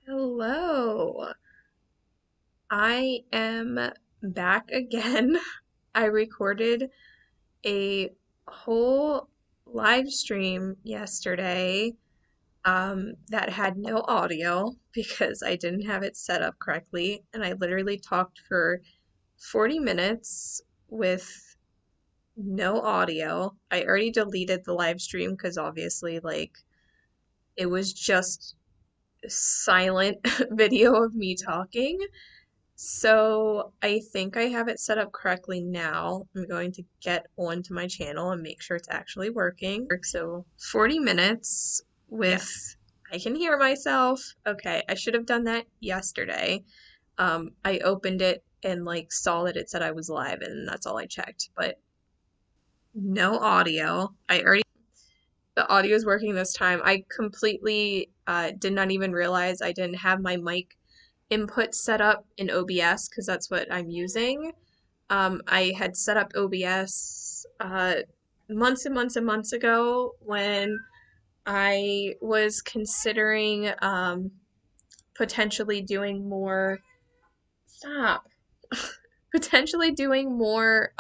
Hello. I am back again. I recorded a whole live stream yesterday that had no audio because I didn't have it set up correctly, and I literally talked for 40 minutes with no audio. I already deleted the live stream because obviously, it was just silent video of me talking. So I think I have it set up correctly now. I'm going to get onto my channel and make sure it's actually working. So 40 minutes with, I can hear myself. Okay, I should have done that yesterday. I opened it and saw that it said I was live and that's all I checked, but no audio. The audio is working this time. I completely did not even realize I didn't have my mic input set up in OBS because that's what I'm using. I had set up OBS months and months and months ago when I was considering potentially doing more. Stop. Potentially doing more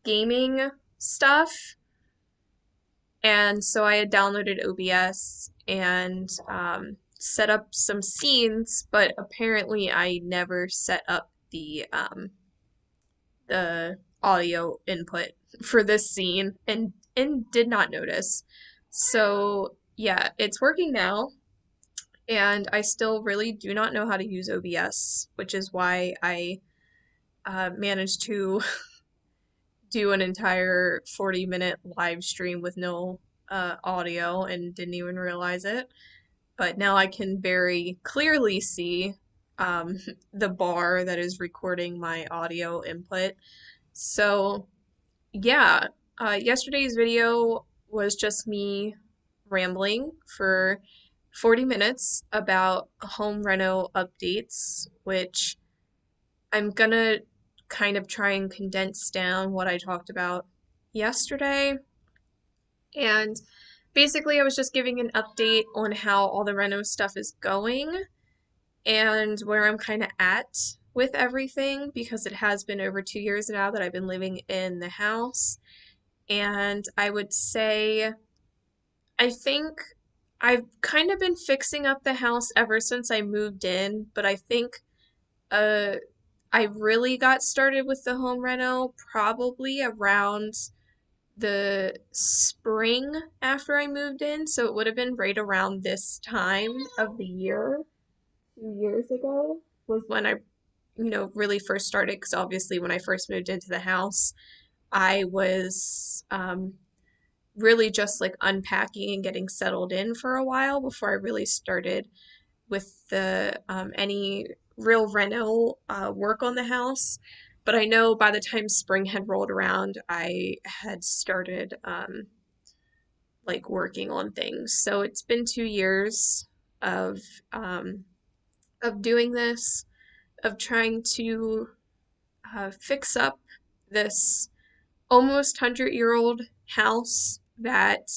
gaming stuff. And so I had downloaded OBS and set up some scenes, but apparently I never set up the audio input for this scene and did not notice. So yeah, it's working now, and I still really do not know how to use OBS, which is why I managed to do an entire 40-minute live stream with no audio and didn't even realize it. But now I can very clearly see um, the bar that is recording my audio input. So yeah, yesterday's video was just me rambling for 40 minutes about home reno updates, which I'm gonna kind of try and condense down what I talked about yesterday. And basically, I was just giving an update on how all the reno stuff is going and where I'm kind of at with everything because it has been over 2 years now that I've been living in the house. And I would say, I think I've kind of been fixing up the house ever since I moved in, but I think uh, I really got started with the home reno probably around the spring after I moved in. So it would have been right around this time of the year, 2 years ago, was when I, really first started. Because obviously, when I first moved into the house, I was really just unpacking and getting settled in for a while before I really started with the any real reno work on the house. But I know by the time spring had rolled around, I had started working on things. So it's been 2 years of um, of doing this, of trying to fix up this almost 100-year-old house that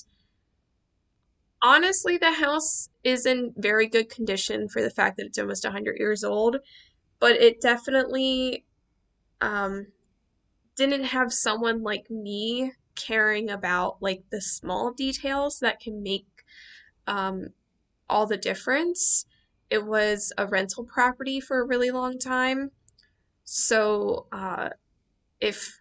honestly, the house is in very good condition for the fact that it's almost 100 years old, but it definitely um, didn't have someone like me caring about the small details that can make um, all the difference. It was a rental property for a really long time. So, if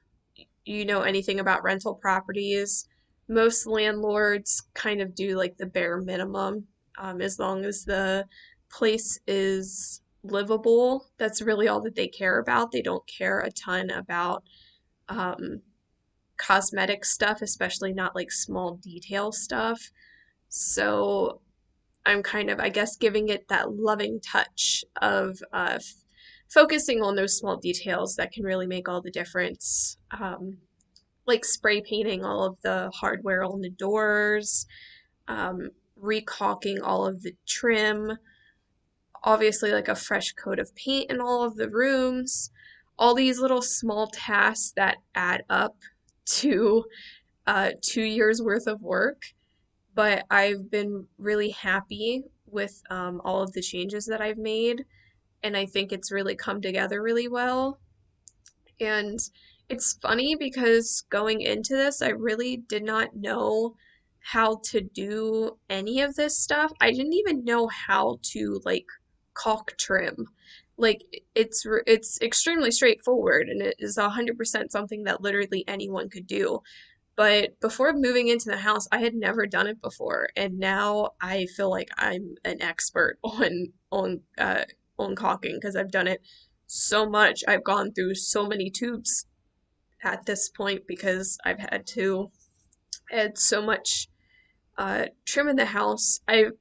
you know anything about rental properties, most landlords kind of do the bare minimum. As long as the place is livable, that's really all that they care about. They don't care a ton about um, cosmetic stuff, especially not small detail stuff. So I'm kind of, I guess, giving it that loving touch of focusing on those small details that can really make all the difference. Like spray painting all of the hardware on the doors, recaulking all of the trim, obviously a fresh coat of paint in all of the rooms, all these little small tasks that add up to 2 years worth of work. But I've been really happy with all of the changes that I've made, and I think it's really come together really well. And it's funny because going into this, I really did not know how to do any of this stuff. I didn't even know how to like caulk trim. Like it's extremely straightforward and it is 100% something that literally anyone could do. But before moving into the house, I had never done it before, and now I feel like I'm an expert on caulking because I've done it so much. I've gone through so many tubes at this point because I've had to add so much trim in the house. I've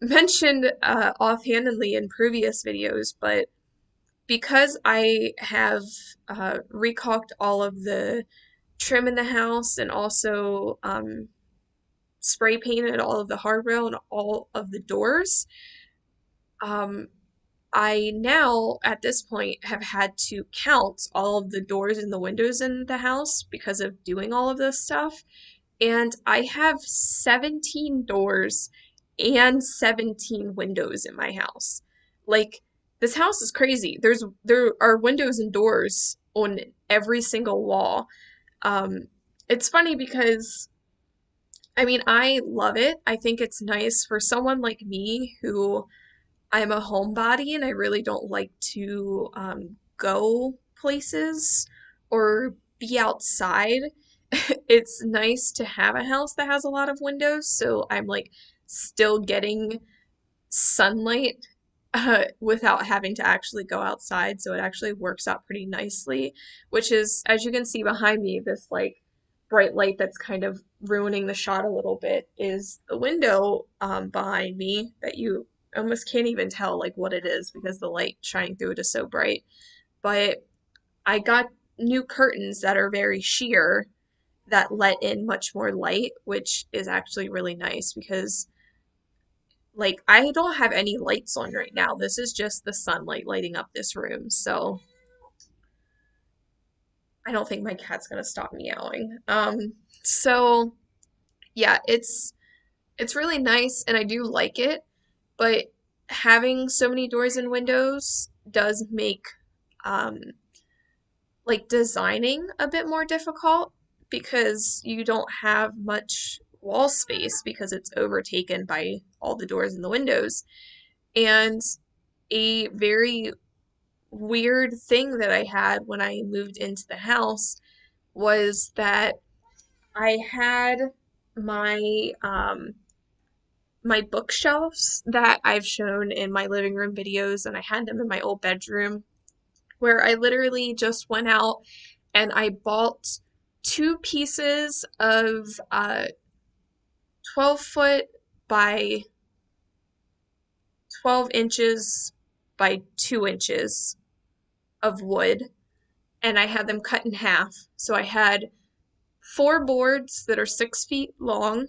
mentioned offhandedly in previous videos, but because I have recalked all of the trim in the house and also spray painted all of the hardrail and all of the doors, um, I now, at this point, have had to count all of the doors and the windows in the house because of doing all of this stuff. And I have 17 doors and 17 windows in my house. Like, this house is crazy. There are windows and doors on every single wall. Um, it's funny because I mean, I love it. I think it's nice for someone like me who I'm a homebody and I really don't like to go places or be outside. It's nice to have a house that has a lot of windows, so I'm like still getting sunlight without having to actually go outside. So it actually works out pretty nicely, which is, as you can see behind me, this like bright light that's kind of ruining the shot a little bit is the window behind me that you almost can't even tell like what it is because the light shining through it is so bright. But I got new curtains that are very sheer that let in much more light, which is actually really nice because like I don't have any lights on right now. This is just the sunlight lighting up this room. So I don't think my cat's gonna stop meowing. So yeah, it's really nice and I do like it, but having so many doors and windows does make um like designing a bit more difficult because you don't have much wall space because it's overtaken by all the doors and the windows. And a very weird thing that I had when I moved into the house was that I had my my bookshelves that I've shown in my living room videos and I had them in my old bedroom where I literally just went out and I bought two pieces of 12-foot by 12 inches by 2 inches of wood and I had them cut in half. So I had four boards that are 6 feet long,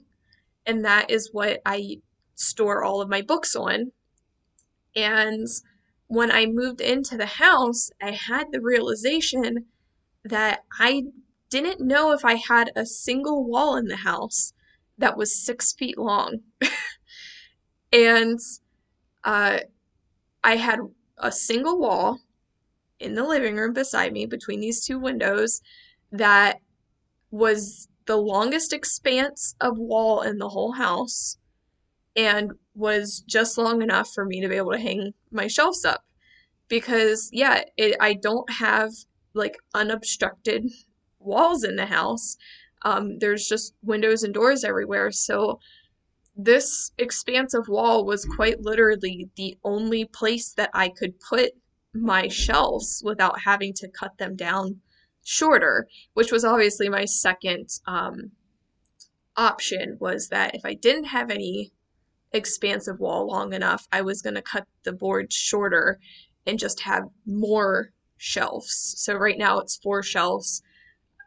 and that is what I store all of my books on. And when I moved into the house, I had the realization that I didn't know if I had a single wall in the house that was 6 feet long. And uh, I had a single wall in the living room beside me between these two windows that was the longest expanse of wall in the whole house and was just long enough for me to be able to hang my shelves up. Because, yeah, I don't have like unobstructed walls in the house. There's just windows and doors everywhere. So, this expansive wall was quite literally the only place that I could put my shelves without having to cut them down shorter, which was obviously my second option was that if I didn't have any expansive wall long enough, I was going to cut the board shorter and just have more shelves. So right now it's four shelves.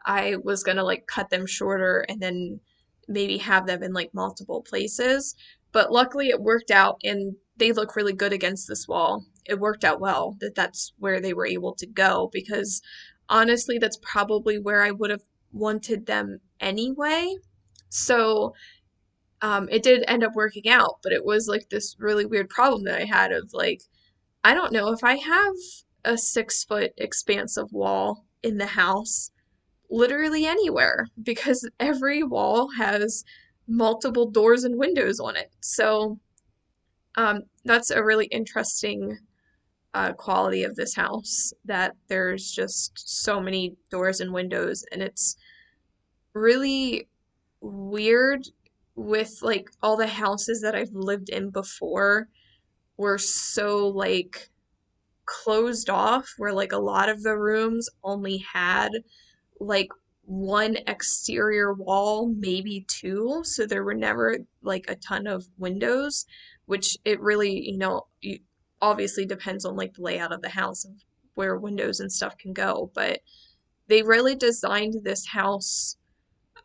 I was going to like cut them shorter and then maybe have them in like multiple places. But luckily it worked out and they look really good against this wall. It worked out well that that's where they were able to go because honestly, that's probably where I would have wanted them anyway. So It did end up working out, but it was like this really weird problem that I had of like, I don't know if I have a 6 foot expansive wall in the house literally anywhere because every wall has multiple doors and windows on it. So that's a really interesting quality of this house that there's just so many doors and windows, and it's really weird with like all the houses that I've lived in before were so like closed off, where like a lot of the rooms only had like one exterior wall, maybe two, so there were never like a ton of windows, which it really, obviously depends on like the layout of the house of where windows and stuff can go, but they really designed this house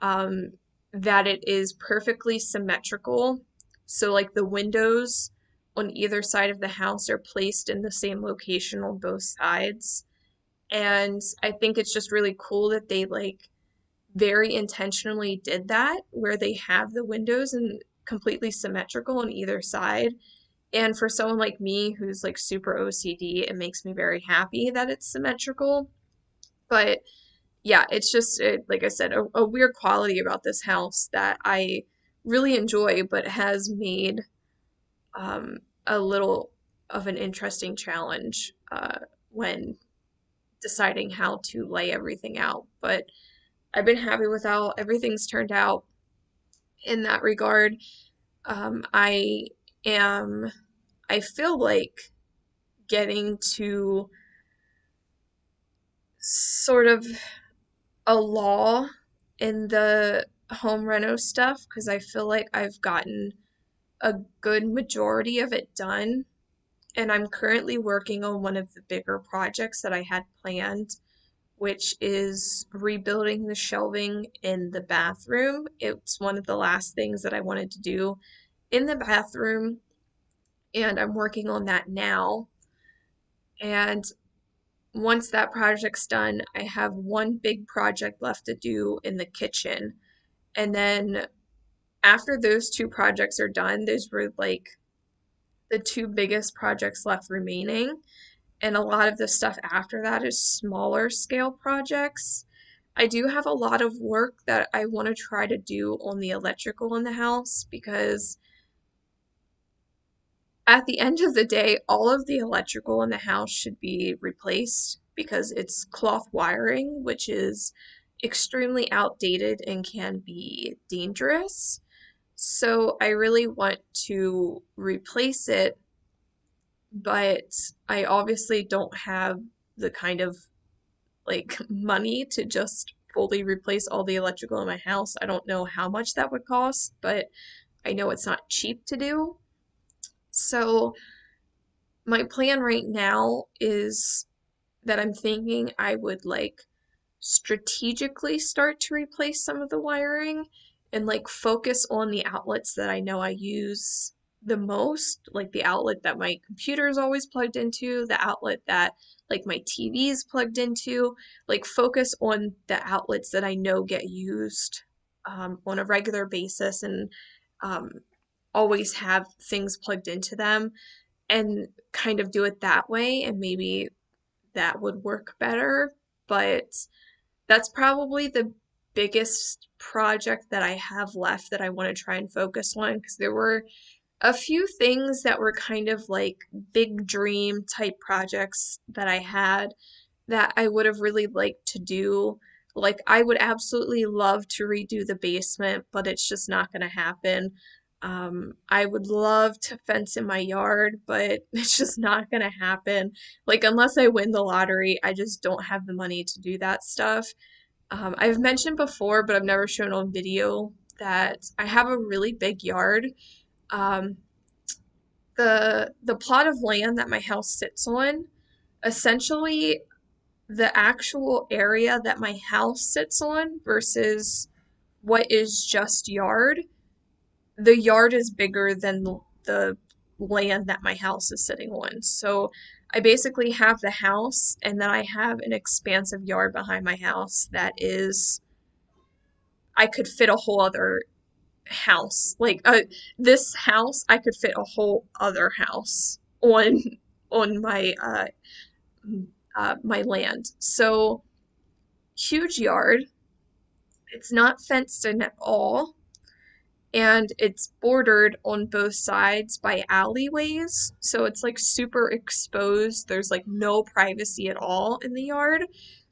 um, that it is perfectly symmetrical. So, like the windows on either side of the house are placed in the same location on both sides. And I think it's just really cool that they like very intentionally did that, where they have the windows and completely symmetrical on either side. And for someone like me who's like super OCD, it makes me very happy that it's symmetrical. But yeah, it's just like I said, a weird quality about this house that I really enjoy, but has made a little of an interesting challenge when deciding how to lay everything out. But I've been happy with how everything's turned out in that regard. I am, I feel like getting to sort of a law in the home reno stuff because I feel like I've gotten a good majority of it done. And I'm currently working on one of the bigger projects that I had planned, which is rebuilding the shelving in the bathroom. It's one of the last things that I wanted to do in the bathroom, and I'm working on that now. And once that project's done, I have one big project left to do in the kitchen. And then after those two projects are done, those were like the two biggest projects left remaining. And a lot of the stuff after that is smaller scale projects. I do have a lot of work that I want to try to do on the electrical in the house because at the end of the day, all of the electrical in the house should be replaced because it's cloth wiring, which is extremely outdated and can be dangerous. So I really want to replace it, but I obviously don't have the kind of like money to just fully replace all the electrical in my house. I don't know how much that would cost, but I know it's not cheap to do. So my plan right now is that I'm thinking I would like strategically start to replace some of the wiring and like focus on the outlets that I know I use the most, like the outlet that my computer is always plugged into, the outlet that like my TV is plugged into, like focus on the outlets that I know get used on a regular basis and um, always have things plugged into them and kind of do it that way, and maybe that would work better. But that's probably the biggest project that I have left that I want to try and focus on because there were a few things that were kind of like big dream type projects that I had that I would have really liked to do. Like, I would absolutely love to redo the basement, but it's just not going to happen. I would love to fence in my yard, but it's just not going to happen. Like, unless I win the lottery, I just don't have the money to do that stuff. I've mentioned before, but I've never shown on video that I have a really big yard. Um, the plot of land that my house sits on, essentially the actual area that my house sits on versus what is just yard, the yard is bigger than the land that my house is sitting on. So I basically have the house and then I have an expansive yard behind my house that is, I could fit a whole other house. Like this house, I could fit a whole other house on my land. So huge yard. It's not fenced in at all, and it's bordered on both sides by alleyways. So it's like super exposed. There's like no privacy at all in the yard.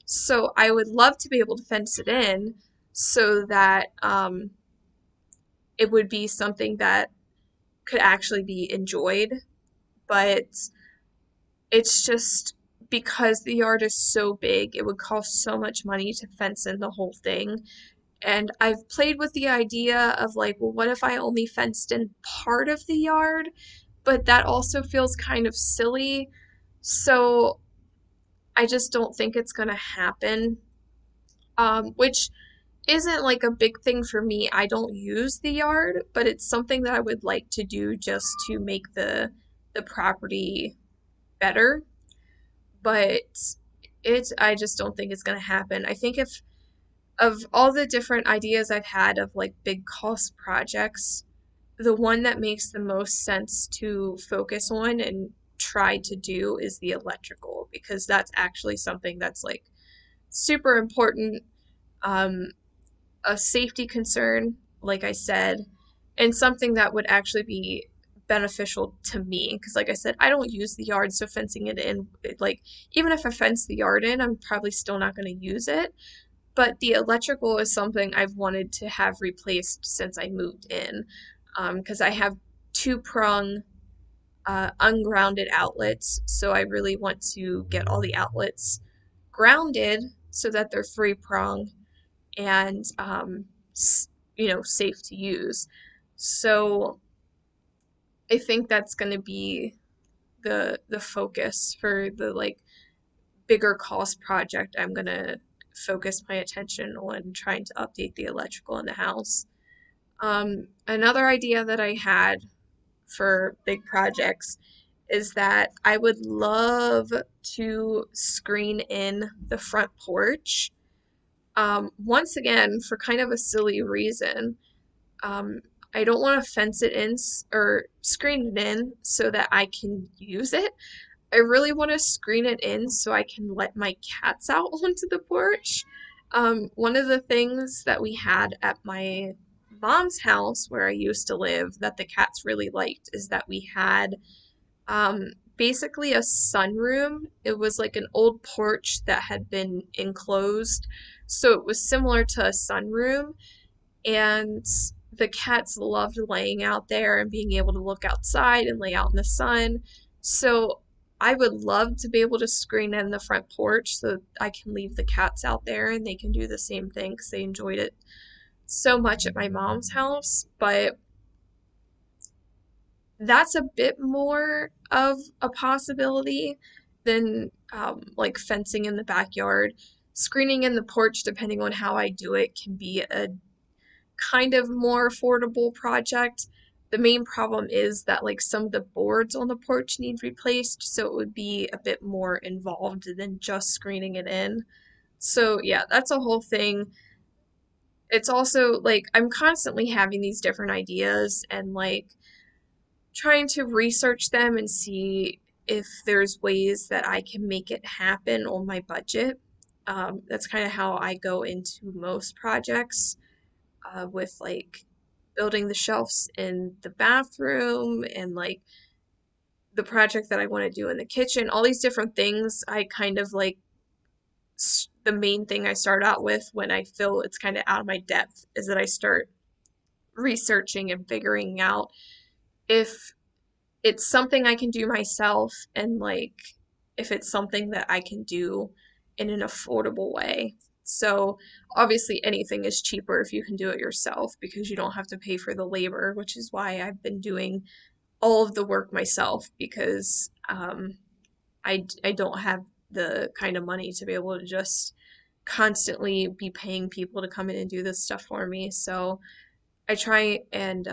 So I would love to be able to fence it in so that it would be something that could actually be enjoyed. But it's just because the yard is so big, it would cost so much money to fence in the whole thing. And I've played with the idea of like, well, what if I only fenced in part of the yard? But that also feels kind of silly. So I just don't think it's going to happen. Which isn't like a big thing for me. I don't use the yard, but it's something that I would like to do just to make the property better. But I just don't think it's going to happen. I think if of all the different ideas I've had of like big cost projects, the one that makes the most sense to focus on and try to do is the electrical, because that's actually something that's like super important, um, a safety concern, like I said, and something that would actually be beneficial to me. Because, like I said, I don't use the yard, so fencing it in, like, even if I fence the yard in, I'm probably still not going to use it. But the electrical is something I've wanted to have replaced since I moved in, because I have two prong ungrounded outlets, so I really want to get all the outlets grounded so that they're three prong and safe to use. So I think that's going to be the focus for the like bigger cost project. I'm going to focus my attention on trying to update the electrical in the house. Another idea that I had for big projects is that I would love to screen in the front porch. Once again, for kind of a silly reason. Um, I don't want to fence it in or screen it in so that I can use it. I really want to screen it in so I can let my cats out onto the porch. One of the things that we had at my mom's house where I used to live that the cats really liked is that we had basically a sunroom. It was like an old porch that had been enclosed, so it was similar to a sunroom, and the cats loved laying out there and being able to look outside and lay out in the sun. So I would love to be able to screen in the front porch so I can leave the cats out there and they can do the same thing because they enjoyed it so much at my mom's house. But that's a bit more of a possibility than like fencing in the backyard. Screening in the porch, depending on how I do it, can be a kind of more affordable project. The main problem is that like some of the boards on the porch need replaced, so it would be a bit more involved than just screening it in. So yeah, that's a whole thing. It's also like I'm constantly having these different ideas and like trying to research them and see if there's ways that I can make it happen on my budget. That's kind of how I go into most projects, with like building the shelves in the bathroom and like the project that I want to do in the kitchen, all these different things. I kind of like the main thing I start out with when I feel it's kind of out of my depth is that I start researching and figuring out if it's something I can do myself and like if it's something that I can do in an affordable way. So obviously anything is cheaper if you can do it yourself because you don't have to pay for the labor, which is why I've been doing all of the work myself because I don't have the kind of money to be able to just constantly be paying people to come in and do this stuff for me. So I try and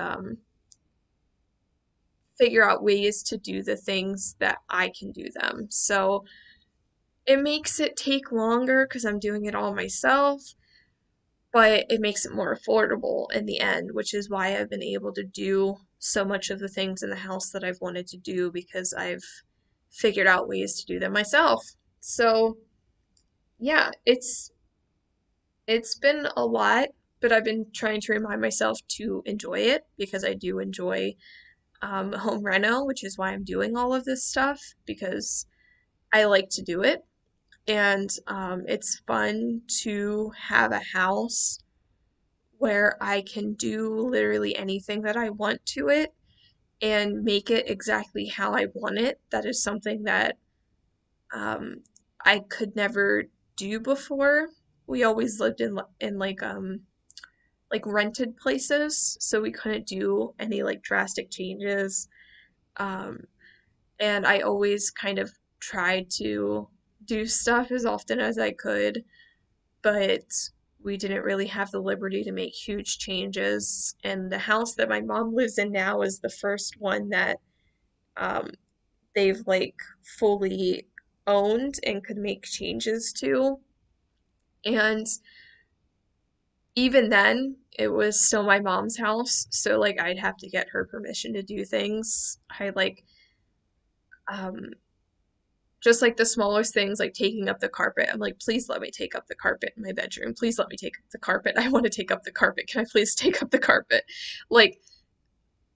figure out ways to do the things that I can do them. So it makes it take longer because I'm doing it all myself, but it makes it more affordable in the end, which is why I've been able to do so much of the things in the house that I've wanted to do because I've figured out ways to do them myself. So, yeah, it's been a lot, but I've been trying to remind myself to enjoy it because I do enjoy home reno, which is why I'm doing all of this stuff because I like to do it. And it's fun to have a house where I can do literally anything that I want to it and make it exactly how I want it. That is something that um, I could never do before. We always lived in like rented places, so we couldn't do any like drastic changes. Um, and I always kind of tried to do stuff as often as I could, but we didn't really have the liberty to make huge changes. And the house that my mom lives in now is the first one that um, they've like fully owned and could make changes to. And even then, it was still my mom's house, so like I'd have to get her permission to do things. I like um just like the smallest things like taking up the carpet. I'm like, please let me take up the carpet in my bedroom. Please let me take up the carpet. I want to take up the carpet. Can I please take up the carpet? Like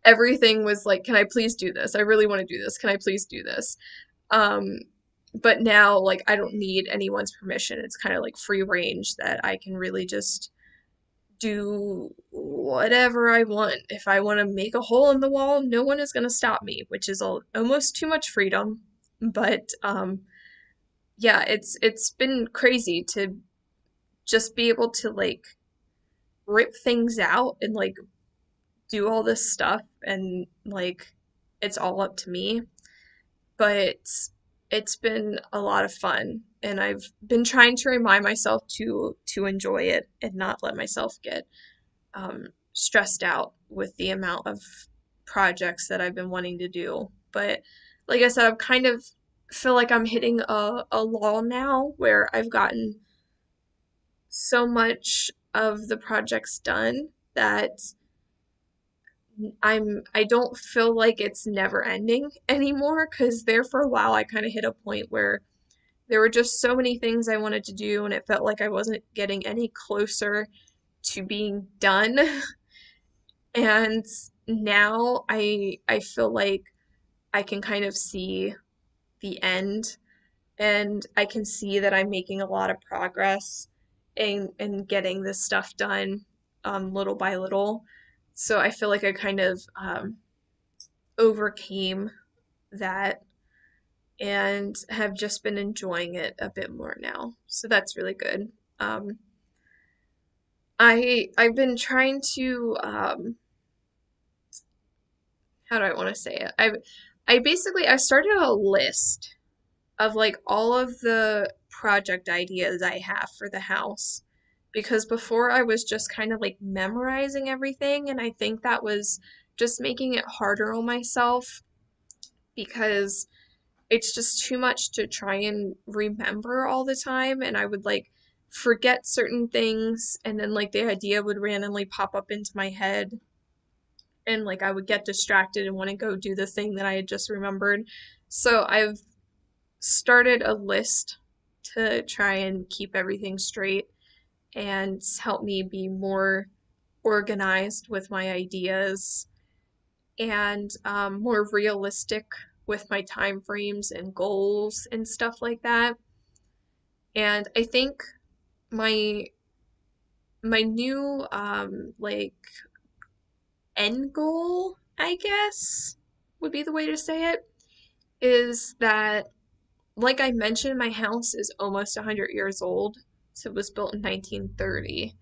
everything was like, can I please do this? I really want to do this. Can I please do this? Um, but now like I don't need anyone's permission. It's kind of like free range that I can really just do whatever I want. If I want to make a hole in the wall, no one is going to stop me, which is almost too much freedom. But yeah, it's been crazy to just be able to like rip things out and like do all this stuff and like it's all up to me. But it's been a lot of fun and I've been trying to remind myself to enjoy it and not let myself get stressed out with the amount of projects that I've been wanting to do. But like I said, I've kind of feel like I'm hitting a lull now where I've gotten so much of the projects done that I don't feel like it's never ending anymore because there for a while I kind of hit a point where there were just so many things I wanted to do and it felt like I wasn't getting any closer to being done. And now I feel like I can kind of see the end and I can see that I'm making a lot of progress in getting this stuff done little by little. So I feel like I kind of overcame that and have just been enjoying it a bit more now. So that's really good. Um, I've been trying to how do I want to say it? I basically I started a list of like all of the project ideas I have for the house because before I was just kind of like memorizing everything and I think that was just making it harder on myself because it's just too much to try and remember all the time and I would like forget certain things and then like the idea would randomly pop up into my head and like I would get distracted and want to go do the thing that I had just remembered. So I've started a list to try and keep everything straight and help me be more organized with my ideas and more realistic with my time frames and goals and stuff like that. And I think my my new like end goal, I guess, would be the way to say it, is that like I mentioned, my house is almost 100 years old. So it was built in 1930.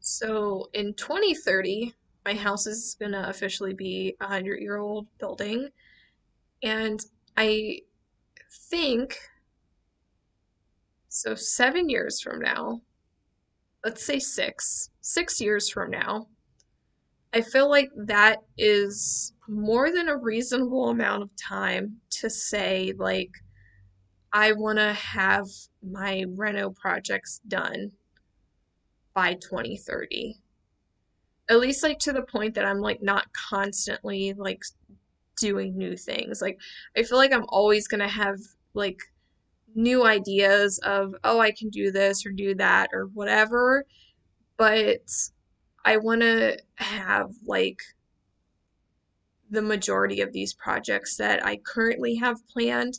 So in 2030, my house is going to officially be a 100-year-old building. And I think, so 7 years from now, let's say 6 years from now, I feel like that is more than a reasonable amount of time to say, like, I want to have my reno projects done by 2030. At least like to the point that I'm like not constantly like doing new things. Like I feel like I'm always gonna have like new ideas of, oh, I can do this or do that or whatever, but I want to have like the majority of these projects that I currently have planned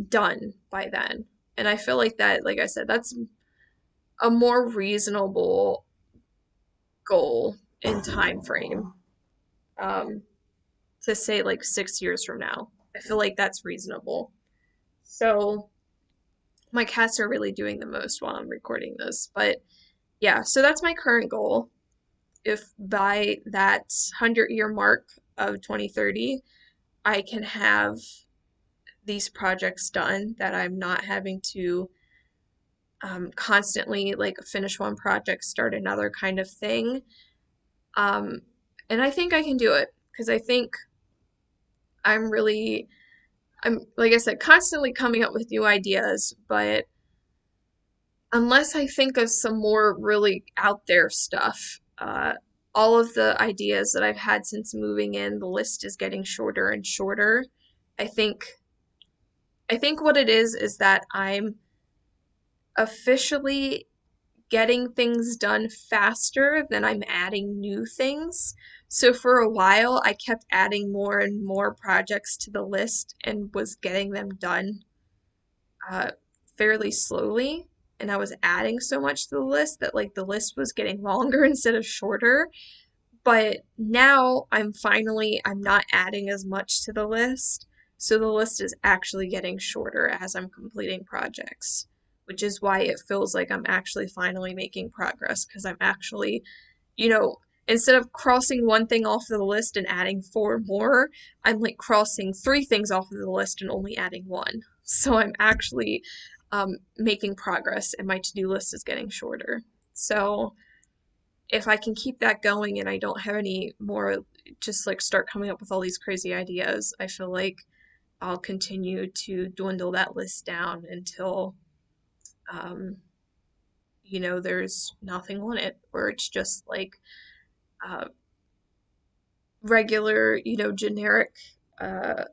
done by then. And I feel like that, like I said, that's a more reasonable goal and time frame um, to say like 6 years from now. I feel like that's reasonable. So my cats are really doing the most while I'm recording this. But yeah, so that's my current goal. If by that 100-year mark of 2030, I can have these projects done that I'm not having to constantly like finish one project, start another kind of thing. Um, and I think I can do it because I think I'm really, I'm, like I said, constantly coming up with new ideas, but unless I think of some more really out there stuff, all of the ideas that I've had since moving in, the list is getting shorter and shorter. I think I think what it is that I'm officially getting things done faster than I'm adding new things. So for a while, I kept adding more and more projects to the list and was getting them done uh, fairly slowly. And I was adding so much to the list that like the list was getting longer instead of shorter. But now I'm not adding as much to the list. So the list is actually getting shorter as I'm completing projects, which is why it feels like I'm actually finally making progress because I'm actually, you know, instead of crossing one thing off of the list and adding four more, I'm like crossing three things off of the list and only adding one. So I'm actually making progress and my to-do list is getting shorter. So if I can keep that going and I don't have any more, just like start coming up with all these crazy ideas, I feel like I'll continue to dwindle that list down until, um, there's nothing on it, or it's just like uh, regular, generic uh,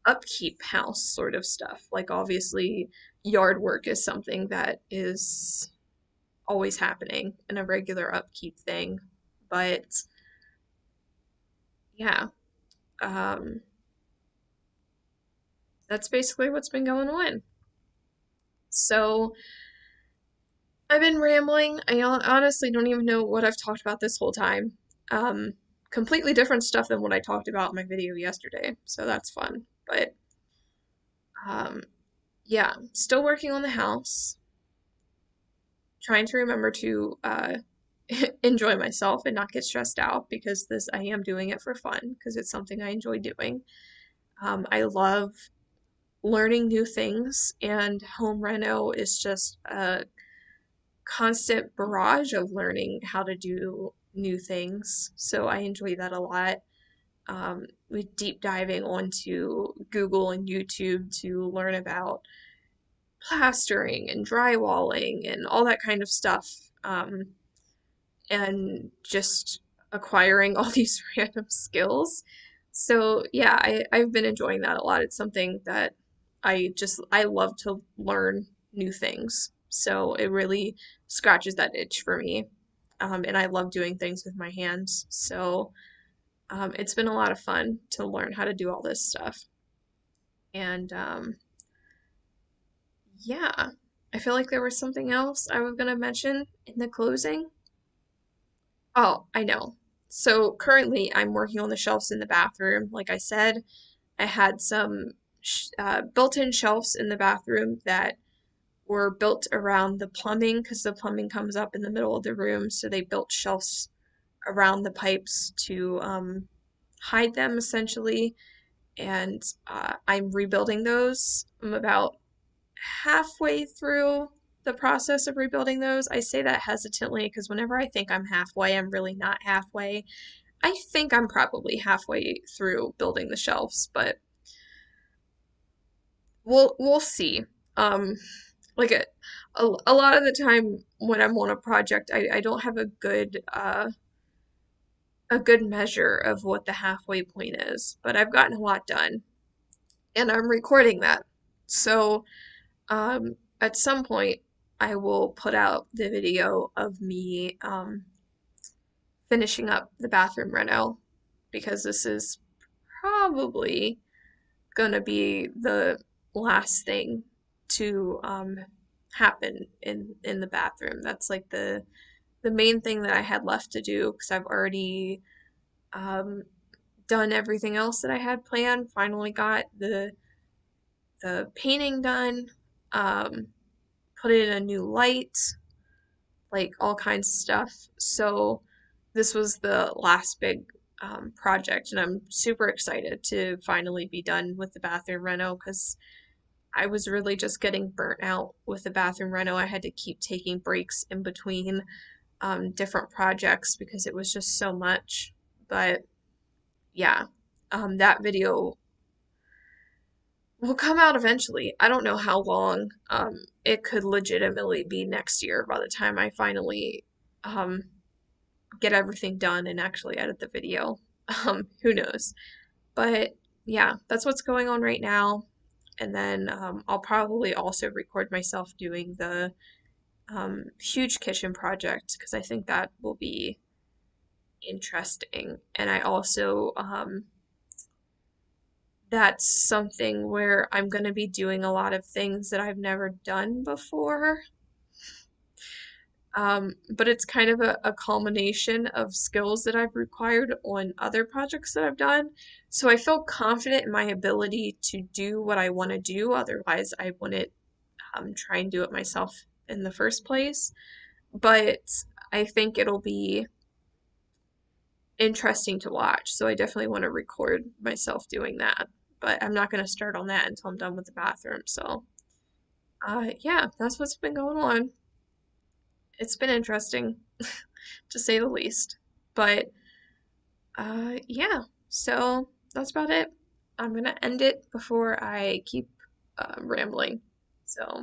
upkeep house sort of stuff. Like, obviously, yard work is something that is always happening and a regular upkeep thing. But yeah, um, that's basically what's been going on. So I've been rambling. I honestly don't even know what I've talked about this whole time. Um, Completely different stuff than what I talked about in my video yesterday, so that's fun. But um, yeah, still working on the house, trying to remember to enjoy myself and not get stressed out because this I am doing it for fun because it's something I enjoy doing. I love learning new things, and home reno is just a constant barrage of learning how to do new things. So I enjoy that a lot. With deep diving onto Google and YouTube to learn about plastering and drywalling and all that kind of stuff. And just acquiring all these random skills. So yeah, I've been enjoying that a lot. It's something that I love to learn new things. So it really scratches that itch for me. And I love doing things with my hands. So it's been a lot of fun to learn how to do all this stuff. And yeah, I feel like there was something else I was gonna mention in the closing. Oh, I know. So currently, I'm working on the shelves in the bathroom. Like I said, I had some built-in shelves in the bathroom that were built around the plumbing because the plumbing comes up in the middle of the room. So they built shelves around the pipes to hide them essentially. And I'm rebuilding those. I'm about halfway through the process of rebuilding those. I say that hesitantly because whenever I think I'm halfway, I'm really not halfway. I think I'm probably halfway through building the shelves, but we'll see. Um, like a lot of the time when I'm on a project, I don't have a good measure of what the halfway point is, but I've gotten a lot done, and I'm recording that. So at some point, I will put out the video of me finishing up the bathroom reno because this is probably gonna be the last thing to happen in the bathroom. That's like the main thing that I had left to do because I've already um, done everything else that I had planned. Finally got the painting done, um, put in a new light, like all kinds of stuff. So this was the last big project, and I'm super excited to finally be done with the bathroom reno because I was really just getting burnt out with the bathroom reno. I had to keep taking breaks in between different projects because it was just so much. But yeah, that video will come out eventually. I don't know how long. It could legitimately be next year by the time I finally um, get everything done and actually edit the video. Who knows? But yeah, that's what's going on right now. And then I'll probably also record myself doing the huge kitchen project because I think that will be interesting. And I also, that's something where I'm going to be doing a lot of things that I've never done before. But it's kind of a culmination of skills that I've required on other projects that I've done. So I feel confident in my ability to do what I want to do. Otherwise, I wouldn't try and do it myself in the first place. But I think it'll be interesting to watch. So I definitely want to record myself doing that. But I'm not going to start on that until I'm done with the bathroom. So, yeah, that's what's been going on. It's been interesting, to say the least. But, yeah, so that's about it. I'm going to end it before I keep rambling. So.